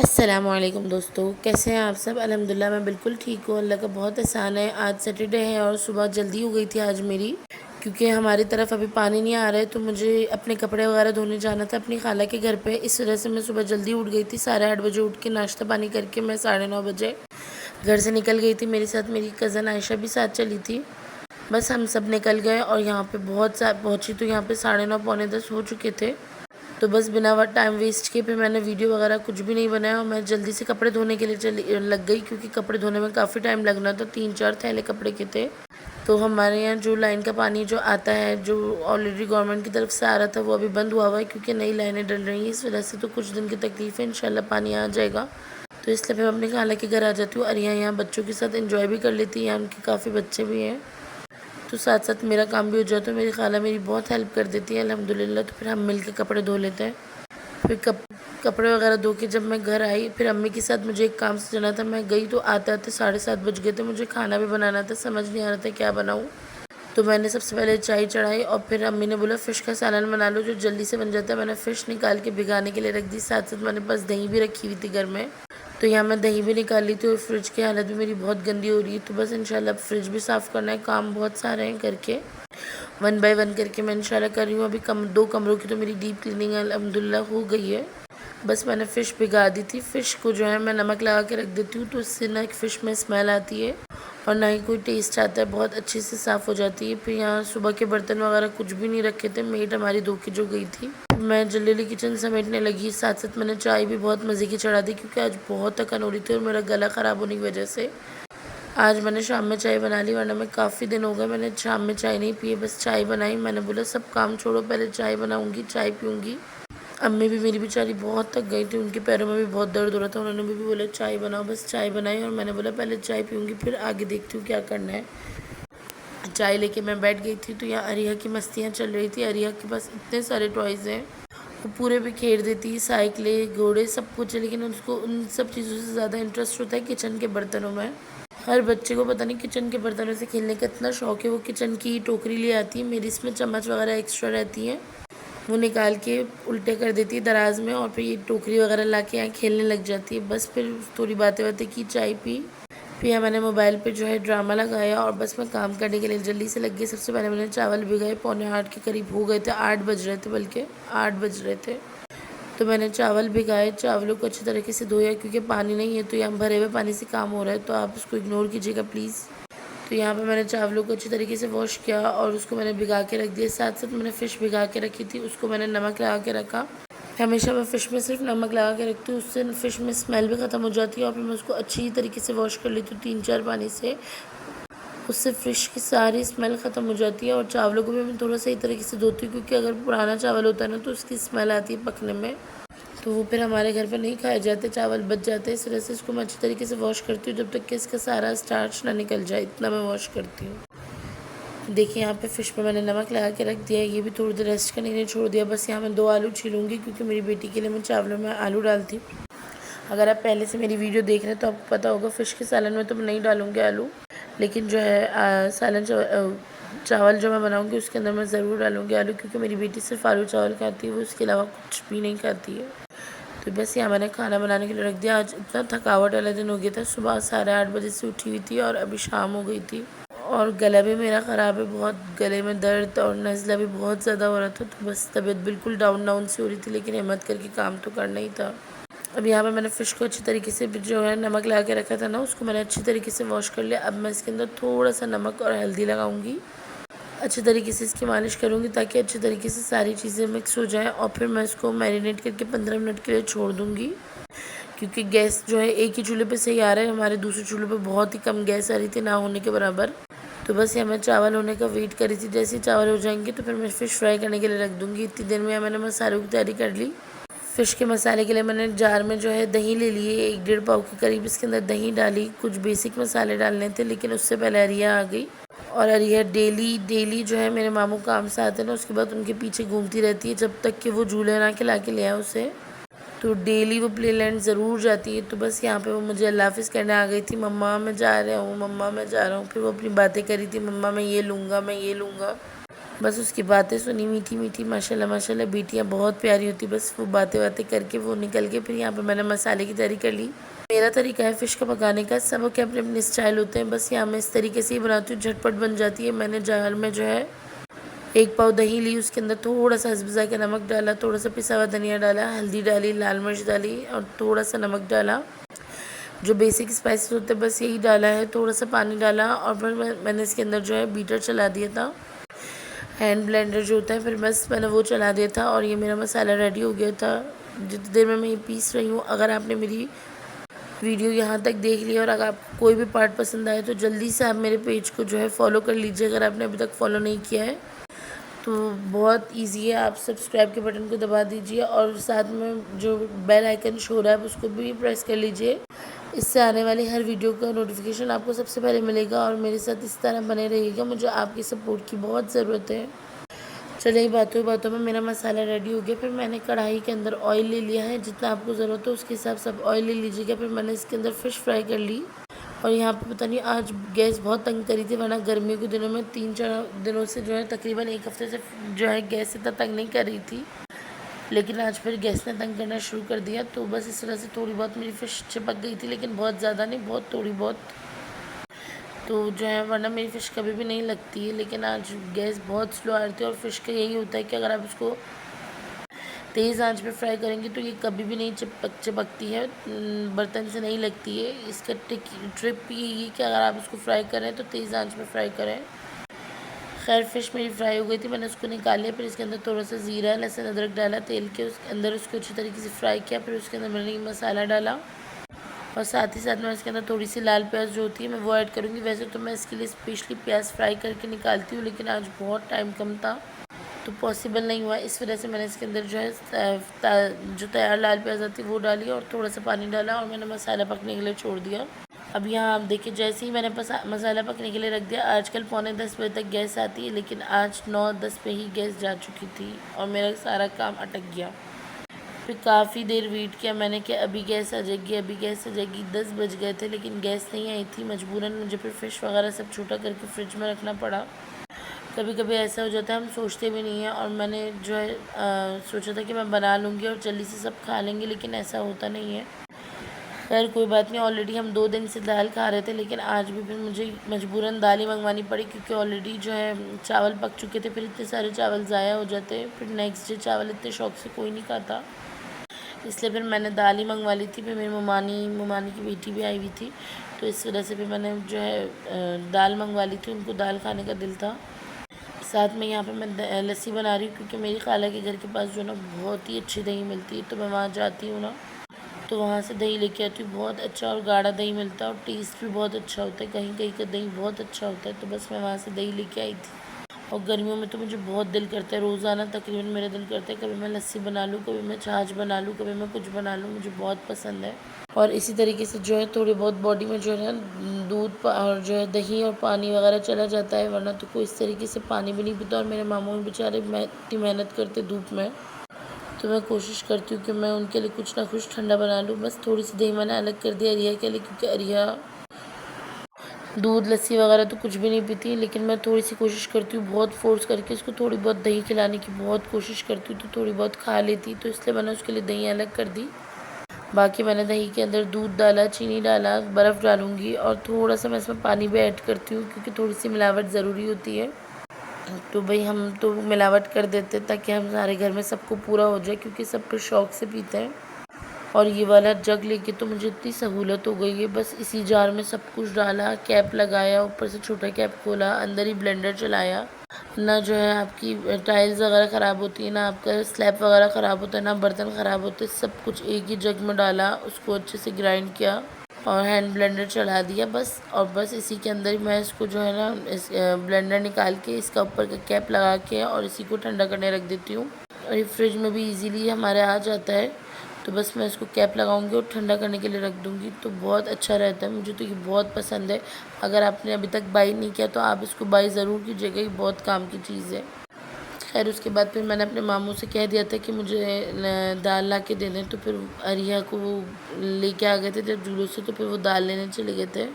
अस्सलामुअलैकुम दोस्तों, कैसे हैं आप सब। अल्हम्दुलिल्लाह मैं बिल्कुल ठीक हूँ। अल्लाह का बहुत एहसान है। आज सैटरडे है और सुबह जल्दी हो गई थी आज मेरी, क्योंकि हमारी तरफ अभी पानी नहीं आ रहा है, तो मुझे अपने कपड़े वगैरह धोने जाना था अपनी खाला के घर पे। इस वजह से मैं सुबह जल्दी उठ गई थी। 8:30 बजे उठ के नाश्ता पानी करके मैं 9:30 बजे घर से निकल गई थी। मेरे साथ मेरी कज़न आयशा भी साथ चली थी। बस हम सब निकल गए और यहाँ पे बहुत सा पहुँची तो यहाँ पे 9:30 पौने 10 हो चुके थे। तो बस बिना टाइम वेस्ट किए फिर मैंने वीडियो वगैरह कुछ भी नहीं बनाया और मैं जल्दी से कपड़े धोने के लिए लग गई, क्योंकि कपड़े धोने में काफ़ी टाइम लगना था। 3-4 थैले कपड़े के थे। तो हमारे यहाँ जो लाइन का पानी जो आता है, जो ऑलरेडी गवर्नमेंट की तरफ से आ रहा था, वो अभी बंद हुआ है क्योंकि नई लाइनें डल रही हैं। इस वजह से तो कुछ दिन की तकलीफ है, इंशाल्लाह पानी आ जाएगा। तो इसलिए फिर अपने खाला के घर आ जाती हूँ और यहाँ बच्चों के साथ इंजॉय भी कर लेती है। यहाँ उनके काफ़ी बच्चे भी हैं, तो साथ साथ मेरा काम भी हो जाता है। मेरी खाला मेरी बहुत हेल्प कर देती है अल्हम्दुलिल्लाह। तो फिर हम मिल के कपड़े धो लेते हैं। फिर कपड़े वगैरह धो के जब मैं घर आई, फिर अम्मी के साथ मुझे एक काम से जाना था। मैं गई तो आते आते 7:30 बज गए थे। मुझे खाना भी बनाना था, समझ नहीं आ रहा था क्या बनाऊँ। तो मैंने सबसे पहले चाय चढ़ाई और फिर अम्मी ने बोला फ़िश का सालन बना लो जो जल्दी से बन जाता है। मैंने फ़िश निकाल के भिगाने के लिए रख दी। साथ साथ मेरे पास दही भी रखी हुई थी घर में, तो यहाँ मैं दही भी निकाल ली थी। और फ्रिज की हालत भी मेरी बहुत गंदी हो रही है, तो बस इंशाल्लाह फ्रिज भी साफ़ करना है। काम बहुत सारे हैं करके, 1 बाय 1 करके मैं इंशाल्लाह कर रही हूँ। अभी 2 कमरों की तो मेरी डीप क्लीनिंग अल्हम्दुलिल्लाह हो गई है। बस मैंने फ़िश भिगा दी थी। फ़िश को जो है मैं नमक लगा के रख देती हूँ, तो इससे ना एक फ़िश में स्मेल आती है और ना ही कोई टेस्ट आता है, बहुत अच्छे से साफ़ हो जाती है। फिर यहाँ सुबह के बर्तन वगैरह कुछ भी नहीं रखे थे, मेड हमारी धो के जो गई थी। मैं जल्दी जल्दी किचन समेटने लगी। साथ साथ मैंने चाय भी बहुत मज़े की चढ़ा दी, क्योंकि आज बहुत थकान हो रही थी और मेरा गला ख़राब होने की वजह से आज मैंने शाम में चाय बना ली, वरना मैं काफ़ी दिन हो गए मैंने शाम में चाय नहीं पी, बस चाय बनाई। मैंने बोला सब काम छोड़ो, पहले चाय बनाऊंगी, चाय पीऊँगी। अम्मी भी मेरी बेचारी बहुत थक गई थी, उनके पैरों में भी बहुत दर्द हो रहा था। उन्होंने भी बोला चाय बनाओ, बस चाय बनाई और मैंने बोला पहले चाय पीऊँगी फिर आगे देखती हूँ क्या करना है। चाय लेके मैं बैठ गई थी, तो यहाँ अरिया की मस्तियाँ चल रही थी। अरिया के पास इतने सारे टॉयज़ हैं, वो पूरे भी खेल देती है, साइकिलें घोड़े सब कुछ है, लेकिन उसको उन सब चीज़ों से ज़्यादा इंटरेस्ट होता है किचन के बर्तनों में। हर बच्चे को पता नहीं किचन के बर्तनों से खेलने का इतना शौक है। वो किचन की टोकरी ले आती है, मेरी इसमें चम्मच वगैरह एक्स्ट्रा रहती हैं, वो निकाल के उल्टे कर देती है दराज में और फिर ये टोकरी वगैरह ला के यहाँ खेलने लग जाती है। बस फिर थोड़ी बातें बातें की, चाय पी, फिर मैंने मोबाइल पे जो है ड्रामा लगाया और बस मैं काम करने के लिए जल्दी से लग गई। सबसे पहले मैंने चावल भिगाए, 7:45 के करीब हो गए थे, 8 बज रहे थे, बल्कि 8 बज रहे थे। तो मैंने चावल भिगाए, चावलों को अच्छी तरीके से धोया, क्योंकि पानी नहीं है तो यहाँ भरे हुए पानी से काम हो रहा है, तो आप उसको इग्नोर कीजिएगा प्लीज़। तो यहाँ पे मैंने चावलों को अच्छी तरीके से वॉश किया और उसको मैंने भिगा के रख दिया। साथ साथ मैंने फ़िश भिगा के रखी थी, उसको मैंने नमक लगा के रखा। हमेशा मैं फ़िश में सिर्फ नमक लगा के रखती हूँ, उससे फ़िश में स्मेल भी ख़त्म हो जाती है और फिर मैं उसको अच्छी तरीके से वॉश कर लेती हूँ 3-4 पानी से, उससे फ़िश की सारी स्मेल ख़त्म हो जाती है। और चावलों को भी मैं थोड़ा सही तरीके से धोती हूँ, क्योंकि अगर पुराना चावल होता है ना तो उसकी स्मेल आती है पकने में, तो वो फिर हमारे घर पे नहीं खाए जाते, चावल बच जाते हैं। इस वजह से इसको मैं अच्छी तरीके से वॉश करती हूँ जब तक कि इसका सारा स्टार्च ना निकल जाए, इतना मैं वॉश करती हूँ। देखिए यहाँ पे फ़िश पे मैंने नमक लगा के रख दिया है, ये भी थोड़ी देर रेस्ट करने के लिए छोड़ दिया। बस यहाँ मैं 2 आलू छीलूँगी, क्योंकि मेरी बेटी के लिए मैं चावलों में आलू डालती हूँ। अगर आप पहले से मेरी वीडियो देख रहे हैं तो आपको पता होगा फ़िश के सालन में तो मैं नहीं डालूँगी आलू, लेकिन जो है सालन चावल जो मैं बनाऊँगी उसके अंदर मैं ज़रूर डालूँगी आलू, क्योंकि मेरी बेटी सिर्फ आलू चावल खाती है, वो उसके अलावा कुछ भी नहीं खाती है। तो बस यहाँ मैंने खाना बनाने के लिए रख दिया। आज इतना थकावट वाला दिन हो गया था, सुबह 8:30 बजे से उठी हुई थी और अभी शाम हो गई थी और गला भी मेरा ख़राब है बहुत, गले में दर्द और नज़ला भी बहुत ज़्यादा हो रहा था। तो बस तबीयत बिल्कुल डाउन सी हो रही थी, लेकिन हिम्मत करके काम तो करना ही था। अब यहाँ पे मैंने फ़िश को अच्छी तरीके से जो है नमक लगा के रखा था ना, उसको मैंने अच्छी तरीके से वॉश कर लिया। अब मैं इसके अंदर थोड़ा सा नमक और हल्दी लगाऊंगी, अच्छी तरीके से इसकी मालिश करूँगी ताकि अच्छी तरीके से सारी चीज़ें मिक्स हो जाएं और फिर मैं इसको मैरिनेट करके 15 मिनट के लिए छोड़ दूँगी, क्योंकि गैस जो है एक ही चूल्हे पे सही आ रहा है, हमारे दूसरे चूल्हे पे बहुत ही कम गैस आ रही थी, ना होने के बराबर। तो बस यहाँ मैं चावल होने का वेट कर रही थी, जैसे ही चावल हो जाएंगे तो फिर मैं फ़िश फ्राई करने के लिए रख दूँगी। इतनी देर में मैंने मसालों की तैयारी कर ली। फ़िश के मसाले के लिए मैंने जार में जो है दही ले लिए, 1-1.5 पाव के करीब इसके अंदर दही डाली। कुछ बेसिक मसाले डालने थे, लेकिन उससे पहले अरिया आ गई और अरिया डेली जो है मेरे मामू काम से आते हैं ना, उसके बाद उनके पीछे घूमती रहती है जब तक कि वो झूले ना खिला के ले आए उसे। तो डेली वो प्ले लैंड ज़रूर जाती है। तो बस यहाँ पे वो मुझे अल्लाह हाफ़िज़ करने आ गई थी, मम्मा मैं जा रहा हूँ, मम्मा मैं जा रहा हूँ। फिर वो अपनी बातें कर रही थी, मम्मा मैं ये लूँगा, मैं ये लूँगा। बस उसकी बातें सुनी मीठी मीठी, माशाल्लाह माशाल्लाह। बेटियाँ बहुत प्यारी होती, बस वो बातें बातें करके वो निकल के फिर यहाँ पे मैंने मसाले की तैयारी कर ली। मेरा तरीका है फ़िश का पकाने का, सब के अपने अपने स्टाइल होते हैं। बस यहाँ मैं इस तरीके से ही बनाती हूँ, झटपट बन जाती है। मैंने जार में जो है 1 पाव दही ली, उसके अंदर थोड़ा सा हस्ब ज़ायक़ा नमक डाला, थोड़ा सा पिसा हुआ धनिया डाला, हल्दी डाली, लाल मिर्च डाली और थोड़ा सा नमक डाला। जो बेसिक स्पाइसेस होते हैं बस यही डाला है। थोड़ा सा पानी डाला और फिर मैंने इसके अंदर जो है बीटर चला दिया था, हैंड ब्लेंडर जो होता है, फिर बस मैंने वो चला दिया था और ये मेरा मसाला रेडी हो गया था। जितनी देर में मैं ये पीस रही हूँ, अगर आपने मेरी वीडियो यहाँ तक देख लिया और अगर आपको कोई भी पार्ट पसंद आए तो जल्दी से आप मेरे पेज को जो है फॉलो कर लीजिए, अगर आपने अभी तक फॉलो नहीं किया है तो बहुत इजी है। आप सब्सक्राइब के बटन को दबा दीजिए और साथ में जो बेल आइकन शो रहा है उसको भी प्रेस कर लीजिए। इससे आने वाली हर वीडियो का नोटिफिकेशन आपको सबसे पहले मिलेगा और मेरे साथ इस तरह बने रहिएगा। मुझे आपकी सपोर्ट की बहुत ज़रूरत है। चलिए बातों में मेरा मसाला रेडी हो गया। फिर मैंने कढ़ाई के अंदर ऑयल ले लिया है, जितना आपको ज़रूरत हो उसके हिसाब से आप ऑयल ले लीजिएगा। फिर मैंने इसके अंदर फ़िश फ्राई कर ली और यहाँ पे पता नहीं आज गैस बहुत तंग करी थी, वरना गर्मियों के दिनों में 3-4 दिनों से जो है तकरीबन 1 हफ़्ते से जो है गैस इतना तंग नहीं कर रही थी, लेकिन आज फिर गैस ने तंग करना शुरू कर दिया। तो बस इस तरह से थोड़ी बहुत मेरी फ़िश चिपक गई थी, लेकिन बहुत ज़्यादा नहीं, बहुत थोड़ी बहुत। तो जो है वरना मेरी फ़िश कभी भी नहीं लगती है, लेकिन आज गैस बहुत स्लो आ रही थी। और फ़िश का यही होता है कि अगर आप उसको तेज़ आंच पे फ्राई करेंगे तो ये कभी भी नहीं चिपकती है, बर्तन से नहीं लगती है। इसका ट्रिप यही है कि अगर आप उसको फ्राई करें तो तेज़ आंच पे फ्राई करें। खैर फ़िश मेरी फ्राई हो गई थी, मैंने उसको निकाल लिया। फिर इसके अंदर थोड़ा सा ज़ीरा लहसुन अदरक डाला तेल के, उसके अंदर उसको अच्छी तरीके से फ्राई किया। फिर उसके अंदर मैंने मसाला डाला और साथ ही साथ मैं इसके अंदर थोड़ी सी लाल प्याज जो होती है मैं वो ऐड करूँगी। वैसे तो मैं इसके लिए स्पेशली प्याज फ्राई करके निकालती हूँ, लेकिन आज बहुत टाइम कम था तो पॉसिबल नहीं हुआ। इस वजह से मैंने इसके अंदर जो है जो तैयार लाल प्याज आती है वो डाली और थोड़ा सा पानी डाला और मैंने मसाला पकने के लिए छोड़ दिया। अब यहाँ आप देखिए, जैसे ही मैंने मसाला पकने के लिए रख दिया, आजकल पौने 10 बजे तक गैस आती है, लेकिन आज 9-10 पे ही गैस जा चुकी थी और मेरा सारा काम अटक गया। फिर काफ़ी देर वेट किया मैंने कि अभी गैस आ जाएगी, अभी गैस आ जाएगी। 10 बज गए थे लेकिन गैस नहीं आई थी। मजबूरन मुझे फिर फ़िश वगैरह सब छोटा करके फ्रिज में रखना पड़ा। कभी कभी ऐसा हो जाता है हम सोचते भी नहीं हैं, और मैंने जो है सोचा था कि मैं बना लूँगी और जल्दी से सब खा लेंगे, लेकिन ऐसा होता नहीं है। खैर कोई बात नहीं, ऑलरेडी हम 2 दिन से दाल खा रहे थे, लेकिन आज भी फिर मुझे मजबूरन दाल ही मंगवानी पड़ी, क्योंकि ऑलरेडी जो है चावल पक चुके थे। फिर इतने सारे चावल ज़ाया हो जाते, फिर नेक्स्ट डे चावल इतने शौक से कोई नहीं खाता, इसलिए फिर मैंने दाल ही मंगवा ली थी। फिर मेरी ममानी की बेटी भी आई हुई थी, तो इस वजह से फिर मैंने जो है दाल मंगवा ली थी। उनको दाल खाने का दिल था। साथ में यहाँ पे मैं लस्सी बना रही हूँ, क्योंकि मेरी खाला के घर के पास जो है ना बहुत ही अच्छी दही मिलती है। तो मैं वहाँ जाती हूँ ना, तो वहाँ से दही लेके आती हूँ। बहुत अच्छा और गाढ़ा दही मिलता है और टेस्ट भी बहुत अच्छा होता है। कहीं कहीं का दही बहुत अच्छा होता है, तो बस मैं वहाँ से दही लेके आई थी। और गर्मियों में तो मुझे बहुत दिल करता है, रोज़ाना तकरीबन मेरा दिल करता है कभी मैं लस्सी बना लूँ, कभी मैं छाछ बना लूँ, कभी मैं कुछ बना लूँ। मुझे बहुत पसंद है। और इसी तरीके से जो है थोड़ी बहुत बॉडी में जो है ना दूध और जो है दही और पानी वगैरह चला जाता है, वरना तो कोई इस तरीके से पानी भी नहीं पीता। और मेरे मामू बेचारे इतनी मेहनत करते धूप में, तो मैं कोशिश करती हूँ कि मैं उनके लिए कुछ ना कुछ ठंडा बना लूँ। बस थोड़ी सी दही मैंने अलग कर दी अरिया के लिए, क्योंकि अरिया दूध लस्सी वगैरह तो कुछ भी नहीं पीती, लेकिन मैं थोड़ी सी कोशिश करती हूँ, बहुत फ़ोर्स करके उसको थोड़ी बहुत दही खिलाने की बहुत कोशिश करती हूँ, तो थोड़ी बहुत खा लेती, तो इसलिए मैंने उसके लिए दही अलग कर दी। बाकी मैंने दही के अंदर दूध डाला, चीनी डाला, बर्फ़ डालूँगी और थोड़ा सा मैं इसमें पानी भी ऐड करती हूँ, क्योंकि थोड़ी सी मिलावट ज़रूरी होती है। तो भाई हम तो मिलावट कर देते ताकि हम सारे घर में सबको पूरा हो जाए, क्योंकि सब फिर शौक़ से पीते हैं। और ये वाला जग लेके तो मुझे इतनी सहूलत हो गई है, बस इसी जार में सब कुछ डाला, कैप लगाया, ऊपर से छोटा कैप खोला, अंदर ही ब्लेंडर चलाया। ना जो है आपकी टाइल्स वगैरह ख़राब होती है, ना आपका स्लैब वगैरह ख़राब होता है, ना बर्तन ख़राब होते, सब कुछ एक ही जग में डाला, उसको अच्छे से ग्राइंड किया और हैंड ब्लेंडर चला दिया बस। और बस इसी के अंदर ही मैं इसको जो है ना इस ब्लेंडर निकाल के इसका ऊपर का कैप लगा के और इसी को ठंडा करने रख देती हूँ। और ये फ्रिज में भी इजीली हमारे आ जाता है, तो बस मैं इसको कैप लगाऊंगी और ठंडा करने के लिए रख दूंगी, तो बहुत अच्छा रहता है। मुझे तो ये बहुत पसंद है। अगर आपने अभी तक बाई नहीं किया तो आप इसको बाई ज़रूर कीजिएगा, ये बहुत काम की चीज़ है। खैर उसके बाद फिर मैंने अपने मामू से कह दिया था कि मुझे दाल ला के दे दें, तो फिर अरिया को वो लेके आ गए थे जब जूलों से, तो फिर वो दाल लेने चले गए थे।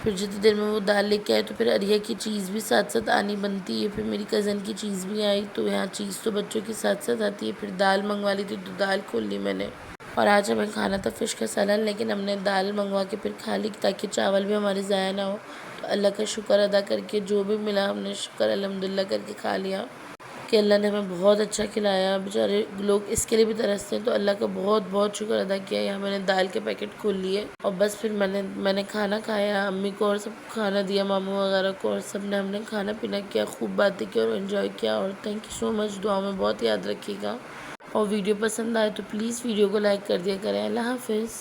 फिर जितनी देर में वो दाल लेके आए तो फिर अरिया की चीज़ भी साथ साथ आनी बनती है। फिर मेरी कज़न की चीज़ भी आई, तो यहाँ चीज़ तो बच्चों के साथ साथ आती है। फिर दाल मंगवा ली थी तो दाल खोल ली मैंने। और आज हमें खाना था फ़िश का सालन, लेकिन हमने दाल मंगवा के फिर खा ली ताकि चावल भी हमारे ज़ाया ना हो। तो अल्लाह का शुक्र अदा करके जो भी मिला हमने शुक्र अल्हम्दुलिल्लाह करके खा लिया कि अल्लाह ने हमें बहुत अच्छा खिलाया। बेचारे लोग इसके लिए भी तरसते हैं, तो अल्लाह का बहुत बहुत शुक्र अदा किया। यहाँ मैंने दाल के पैकेट खोल लिए और बस फिर मैंने खाना खाया, अम्मी को और सबको खाना दिया, मामू वगैरह को, और सब ने हमने खाना पीना किया, खूब बातें की और एंजॉय किया। और थैंक यू सो मच, दुआ में बहुत याद रखिएगा। और वीडियो पसंद आए तो प्लीज़ वीडियो को लाइक कर दिया करें। अल्लाह हाफिज़।